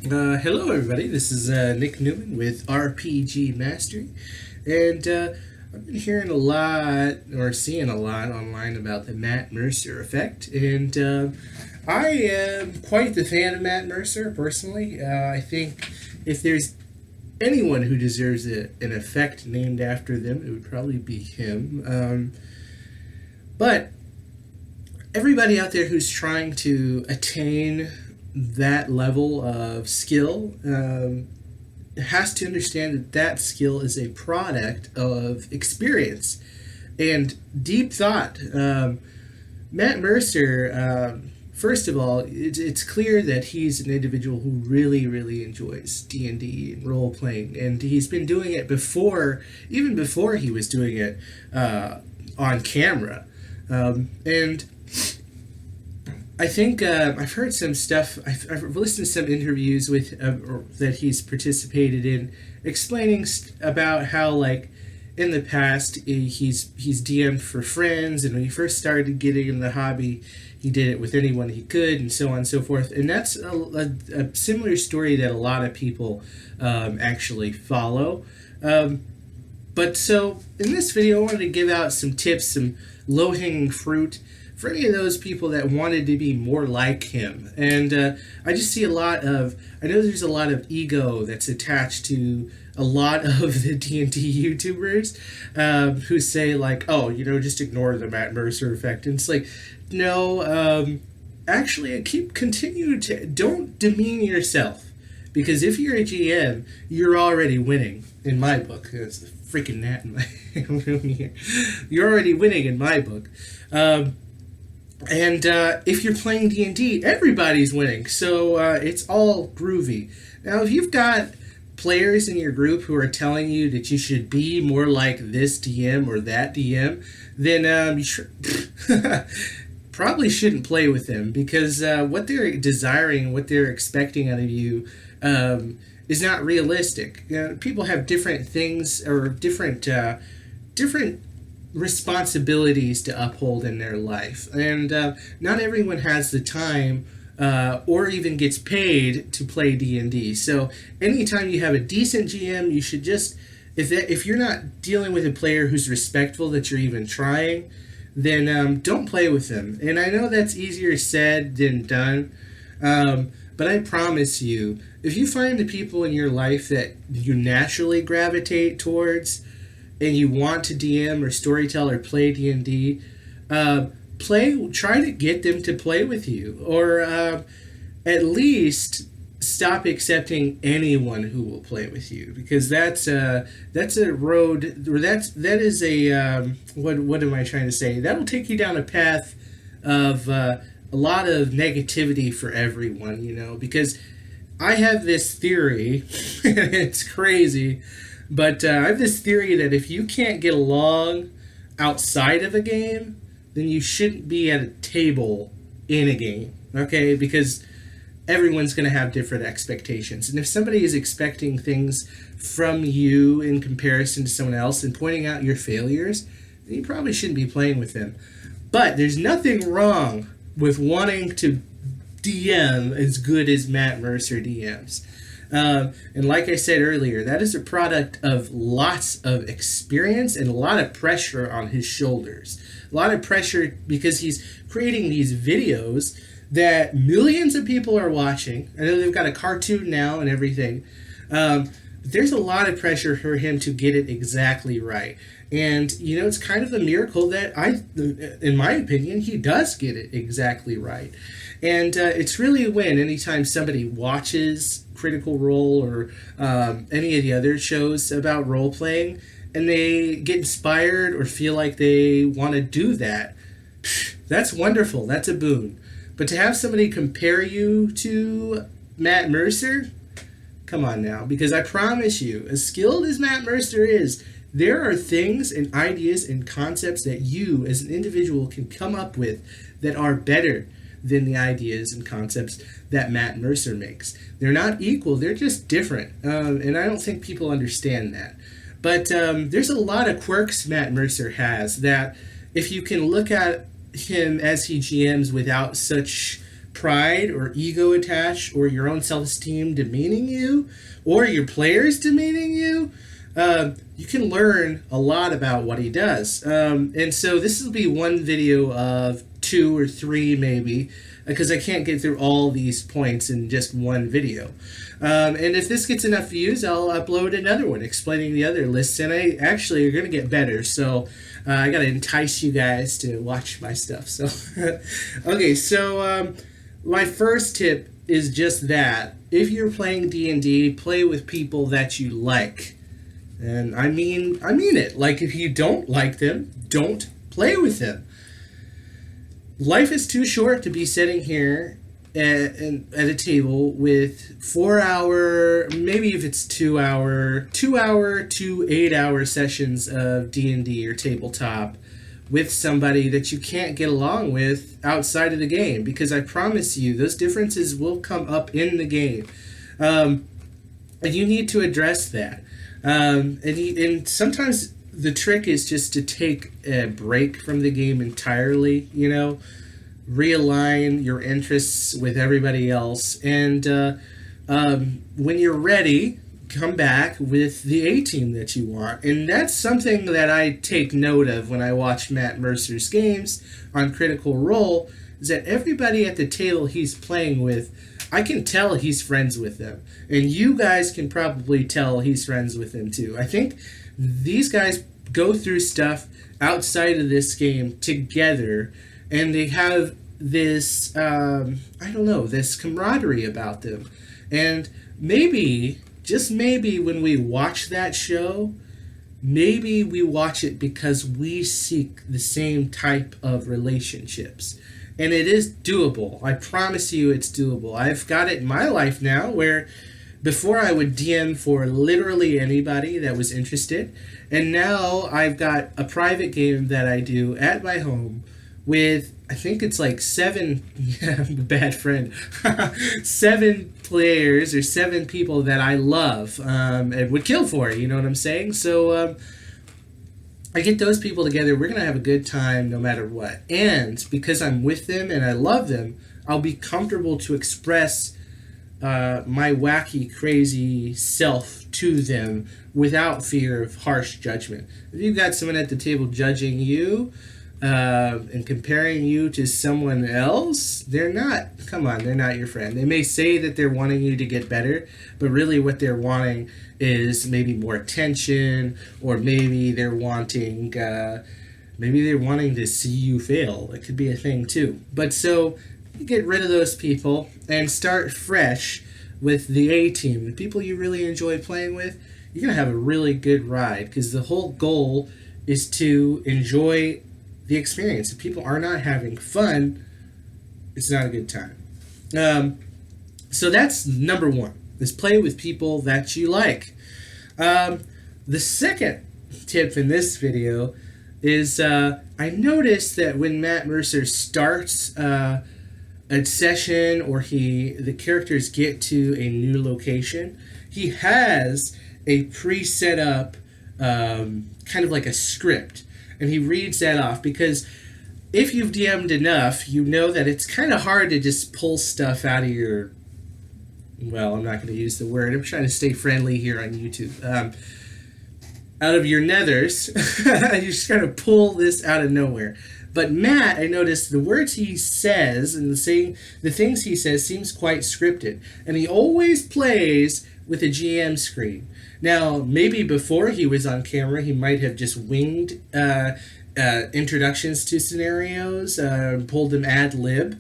Hello, everybody. This is Nick Newman with RPG Mastery, and I've been hearing a lot or seeing a lot online about the Matt Mercer effect, and I am quite the fan of Matt Mercer personally. I think if there's anyone who deserves an effect named after them, it would probably be him. But everybody out there who's trying to attain that level of skill has to understand that that skill is a product of experience and deep thought. Matt Mercer, first of all, it's clear that he's an individual who really, really enjoys D&D and role playing, and he's been doing it before, even before he was doing it on camera. And I think I've heard some stuff. I've listened to some interviews with that he's participated in, explaining about how, like, in the past he's DM'd for friends, and when he first started getting in the hobby, he did it with anyone he could, and so on and so forth. And that's a similar story that a lot of people actually follow. But so in this video, I wanted to give out some tips, some low hanging fruit for any of those people that wanted to be more like him. And I just see I know there's a lot of ego that's attached to a lot of the D&D YouTubers who say, like, oh, just ignore the Matt Mercer effect. And it's like, no, actually, don't demean yourself. Because if you're a GM, you're already winning, in my book. It's the freaking gnat in my room here. You're already winning in my book. And if you're playing D&D, everybody's winning. So it's all groovy. Now, if you've got players in your group who are telling you that you should be more like this DM or that DM, then you probably shouldn't play with them, because what they're desiring, what they're expecting out of you is not realistic. People have different things or different responsibilities to uphold in their life, and not everyone has the time or even gets paid to play D&D. So anytime you have a decent GM, you should just, if you're not dealing with a player who's respectful that you're even trying, then don't play with them. And I know that's easier said than done, but I promise you, if you find the people in your life that you naturally gravitate towards, and you want to DM or storytell or play D&D, try to get them to play with you, or at least stop accepting anyone who will play with you, because that's a road, or that is a what am I trying to say? That'll take you down a path of a lot of negativity for everyone, because I have this theory, and it's crazy, but I have this theory that if you can't get along outside of a game, then you shouldn't be at a table in a game, okay? Because everyone's going to have different expectations. And if somebody is expecting things from you in comparison to someone else and pointing out your failures, then you probably shouldn't be playing with them. But there's nothing wrong with wanting to DM as good as Matt Mercer DMs. And like I said earlier, that is a product of lots of experience and a lot of pressure on his shoulders. A lot of pressure because he's creating these videos that millions of people are watching. I know they've got a cartoon now and everything. There's a lot of pressure for him to get it exactly right. And, it's kind of a miracle that in my opinion, he does get it exactly right. And it's really a win anytime somebody watches Critical Role or any of the other shows about role playing and they get inspired or feel like they want to do that. That's wonderful. That's a boon. But to have somebody compare you to Matt Mercer, come on now, because I promise you, as skilled as Matt Mercer is, there are things and ideas and concepts that you as an individual can come up with that are better than the ideas and concepts that Matt Mercer makes. They're not equal, they're just different. And I don't think people understand that. But there's a lot of quirks Matt Mercer has that if you can look at him as he GMs without such pride or ego attached, or your own self-esteem demeaning you, or your players demeaning you, you can learn a lot about what he does. And so this will be one video of 2 or 3 maybe, because I can't get through all these points in just one video. And if this gets enough views, I'll upload another one explaining the other lists, and I actually are going to get better, so I got to entice you guys to watch my stuff. So, okay, so my first tip is just that. If you're playing D&D, play with people that you like. And I mean it. Like, if you don't like them, don't play with them. Life is too short to be sitting here at a table with 4-hour, maybe if it's 2-hour to 8-hour sessions of D&D or tabletop with somebody that you can't get along with outside of the game, because I promise you those differences will come up in the game, and you need to address that. And sometimes the trick is just to take a break from the game entirely, realign your interests with everybody else, and when you're ready, come back with the A-team that you want. And that's something that I take note of when I watch Matt Mercer's games on Critical Role, is that everybody at the table he's playing with, I can tell he's friends with them. And you guys can probably tell he's friends with them too. I think these guys go through stuff outside of this game together, and they have this, this camaraderie about them. And maybe, just maybe, when we watch that show, maybe we watch it because we seek the same type of relationships. And it is doable. I promise you it's doable. I've got it in my life now where before I would DM for literally anybody that was interested. And now I've got a private game that I do at my home with, I think it's like 7, yeah, I'm a bad friend, 7 players or 7 people that I love and would kill for, you know what I'm saying? So I get those people together, we're going to have a good time no matter what. And because I'm with them and I love them, I'll be comfortable to express my wacky, crazy self to them without fear of harsh judgment. If you've got someone at the table judging you and comparing you to someone else, they're not your friend. They may say that they're wanting you to get better, but really what they're wanting is maybe more attention, or maybe they're wanting to see you fail. It could be a thing too. But so you get rid of those people and start fresh with the A-team, the people you really enjoy playing with. You're going to have a really good ride, because the whole goal is to enjoy the experience. If people are not having fun, it's not a good time. So that's number 1, is play with people that you like. The second tip in this video is I noticed that when Matt Mercer starts a session, or the characters get to a new location, he has a pre-set up kind of like a script, and he reads that off, because if you've DM'd enough, you know that it's kind of hard to just pull stuff out of your, well, I'm not going to use the word, I'm trying to stay friendly here on YouTube, out of your nethers. You just kind of pull this out of nowhere. But Matt, I noticed the words he says and the things he says seems quite scripted, and he always plays with a GM screen. Now, maybe before he was on camera, he might have just winged introductions to scenarios, pulled them ad lib.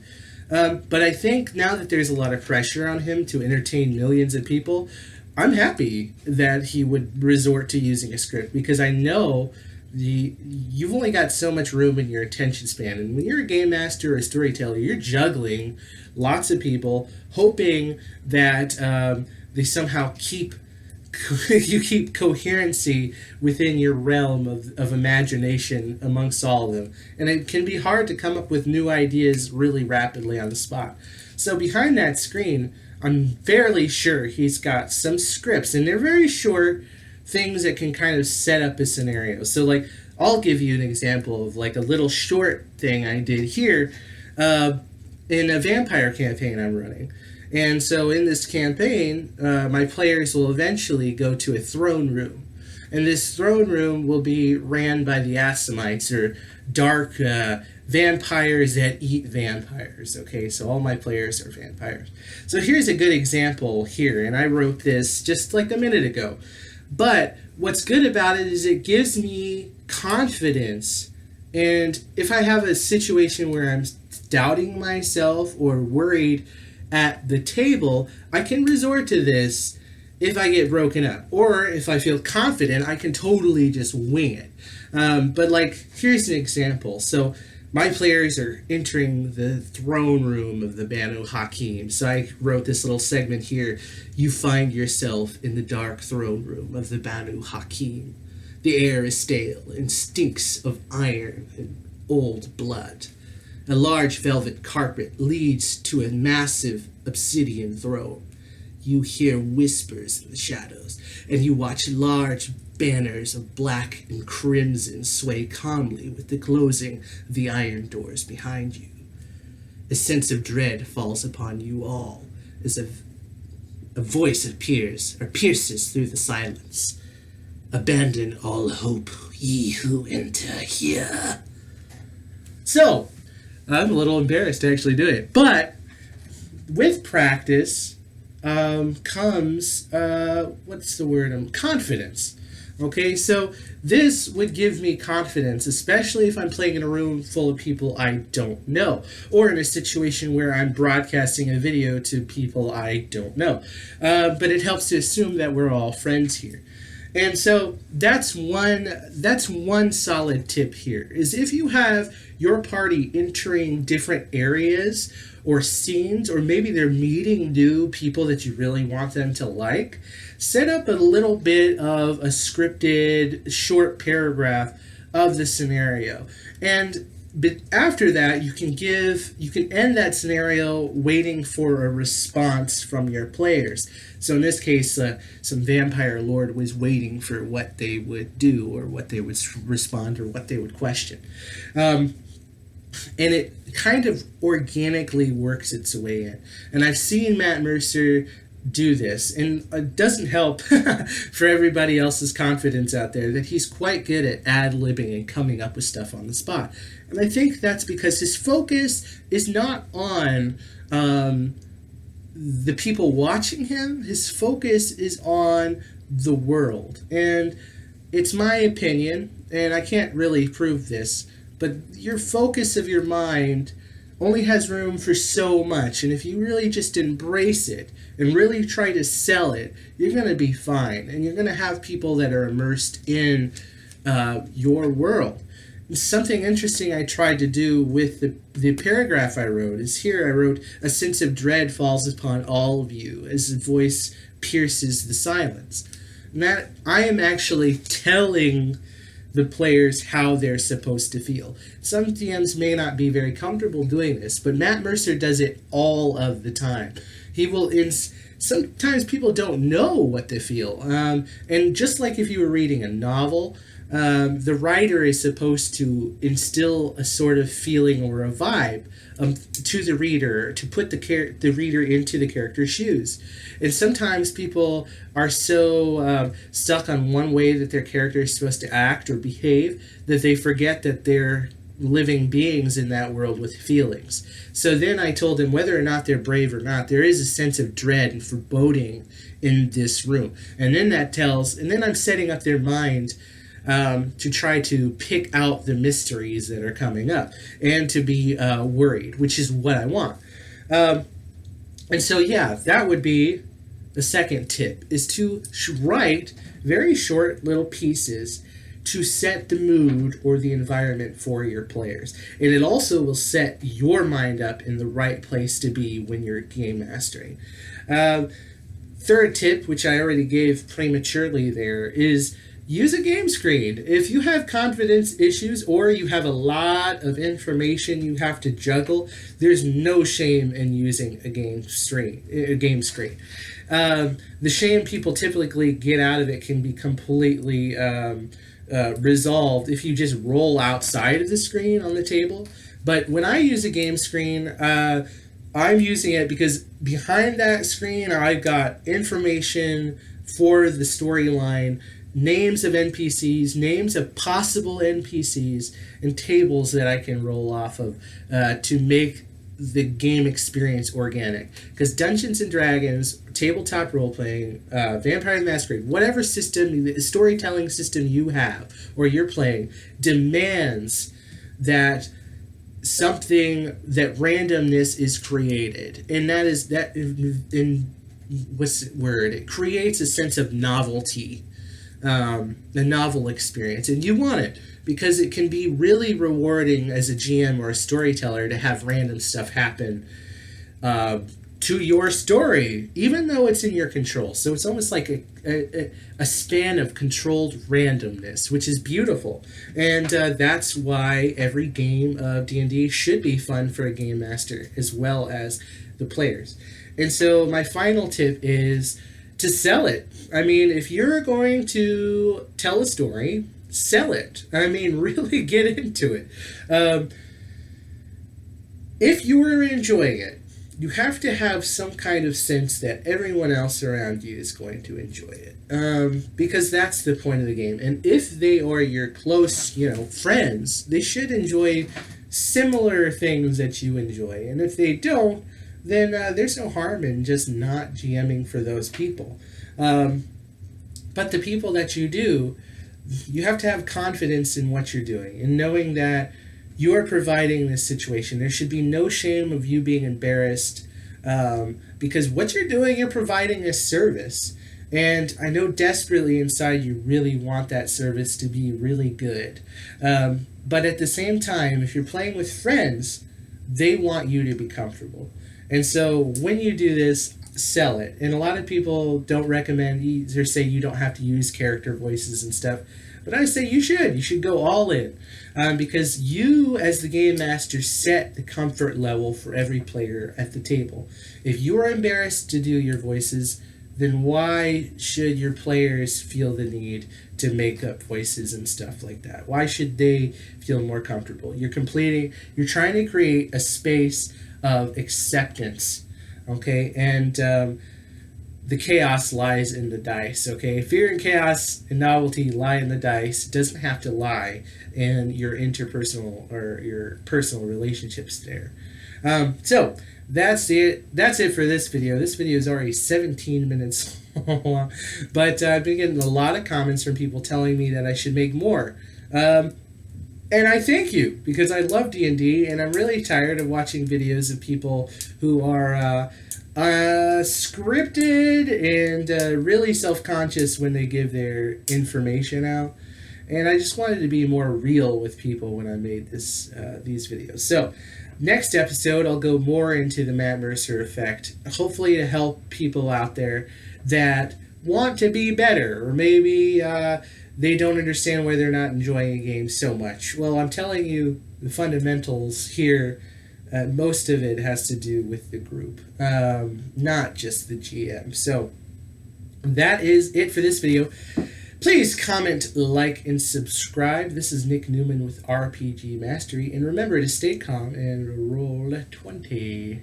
But I think now that there's a lot of pressure on him to entertain millions of people, I'm happy that he would resort to using a script, because I know you've only got so much room in your attention span. And when you're a game master or a storyteller, you're juggling lots of people, hoping that they somehow keep coherency within your realm of imagination amongst all of them. And it can be hard to come up with new ideas really rapidly on the spot. So behind that screen, I'm fairly sure he's got some scripts, and they're very short things that can kind of set up a scenario. So, like, I'll give you an example of like a little short thing I did here. in a vampire campaign I'm running. And so in this campaign, my players will eventually go to a throne room. And this throne room will be ran by the Assamites, or dark vampires that eat vampires. Okay, so all my players are vampires. So here's a good example here, and I wrote this just like a minute ago. But what's good about it is it gives me confidence. And if I have a situation where I'm doubting myself or worried at the table, I can resort to this if I get broken up. Or if I feel confident, I can totally just wing it. But like, here's an example. So my players are entering the throne room of the Banu Hakim. So I wrote this little segment here. You find yourself in the dark throne room of the Banu Hakim. The air is stale and stinks of iron and old blood. A large velvet carpet leads to a massive obsidian throne. You hear whispers in the shadows, and you watch large banners of black and crimson sway calmly with the closing of the iron doors behind you. A sense of dread falls upon you all as a voice appears or pierces through the silence. Abandon all hope, ye who enter here. So, I'm a little embarrassed to actually do it, but with practice comes what's the word? Confidence. Okay, so this would give me confidence, especially if I'm playing in a room full of people I don't know, or in a situation where I'm broadcasting a video to people I don't know. But it helps to assume that we're all friends here. And so that's one solid tip here, is if you have your party entering different areas or scenes, or maybe they're meeting new people that you really want them to like, set up a little bit of a scripted short paragraph of the scenario. But after that, you can end that scenario waiting for a response from your players. So in this case, some vampire lord was waiting for what they would do, or what they would respond, or what they would question. And it kind of organically works its way in. And I've seen Matt Mercer do this, and it doesn't help for everybody else's confidence out there that he's quite good at ad-libbing and coming up with stuff on the spot. And I think that's because his focus is not on the people watching him. His focus is on the world. And it's my opinion, and I can't really prove this, but your focus of your mind only has room for so much. And if you really just embrace it and really try to sell it, you're going to be fine. And you're going to have people that are immersed in your world. And something interesting I tried to do with the paragraph I wrote is here I wrote, a sense of dread falls upon all of you as the voice pierces the silence. And that I am actually telling the players how they're supposed to feel. Some DMs may not be very comfortable doing this, but Matt Mercer does it all of the time. He will sometimes people don't know what to feel. And just like if you were reading a novel, the writer is supposed to instill a sort of feeling or a vibe to the reader, to put the reader into the character's shoes. And sometimes people are so stuck on one way that their character is supposed to act or behave that they forget that they're living beings in that world with feelings. So then I told them, whether or not they're brave or not, there is a sense of dread and foreboding in this room. And then I'm setting up their mind to try to pick out the mysteries that are coming up and to be worried, which is what I want. And so, yeah, that would be the second tip, is to write very short little pieces to set the mood or the environment for your players. And it also will set your mind up in the right place to be when you're game mastering. Third tip, which I already gave prematurely there, is use a game screen. If you have confidence issues or you have a lot of information you have to juggle, there's no shame in using a game screen. The shame people typically get out of it can be completely resolved if you just roll outside of the screen on the table. But when I use a game screen, I'm using it because behind that screen, I've got information for the storyline, names of NPCs, names of possible NPCs, and tables that I can roll off of to make the game experience organic. Because Dungeons and Dragons, tabletop role playing, Vampire the Masquerade, whatever system, the storytelling system you have or you're playing, demands that randomness is created, and that is that in what's the word? It creates a sense of novelty, a novel experience, and you want it because it can be really rewarding as a GM or a storyteller to have random stuff happen to your story, even though it's in your control. So it's almost like a span of controlled randomness, which is beautiful. And that's why every game of D&D should be fun for a game master as well as the players. And so my final tip is to sell it. I mean, if you're going to tell a story, sell it. I mean, really get into it. If you are enjoying it, you have to have some kind of sense that everyone else around you is going to enjoy it, because that's the point of the game. And if they are your close, friends, they should enjoy similar things that you enjoy. And if they don't, then there's no harm in just not GMing for those people. But the people that you do, you have to have confidence in what you're doing and knowing that you are providing this situation. There should be no shame of you being embarrassed, because what you're doing, you're providing a service. And I know desperately inside you really want that service to be really good. But at the same time, if you're playing with friends, they want you to be comfortable. And so when you do this, sell it. And a lot of people don't recommend, either say you don't have to use character voices and stuff. But I say you should. You should go all in, because you, as the game master, set the comfort level for every player at the table. If you are embarrassed to do your voices, then why should your players feel the need to make up voices and stuff like that? Why should they feel more comfortable? You're trying to create a space of acceptance, okay? And the chaos lies in the dice, okay? Fear and chaos and novelty lie in the dice. It doesn't have to lie in your interpersonal or your personal relationships there. So that's it. That's it for this video. This video is already 17 minutes long, but I've been getting a lot of comments from people telling me that I should make more. And I thank you, because I love D&D, and I'm really tired of watching videos of people who are scripted and really self-conscious when they give their information out. And I just wanted to be more real with people when I made these videos. So next episode, I'll go more into the Matt Mercer effect, hopefully to help people out there that want to be better, or maybe they don't understand why they're not enjoying a game so much. Well, I'm telling you the fundamentals here. Most of it has to do with the group, not just the GM. So that is it for this video. Please comment, like, and subscribe. This is Nick Newman with RPG Mastery. And remember to stay calm and roll 20.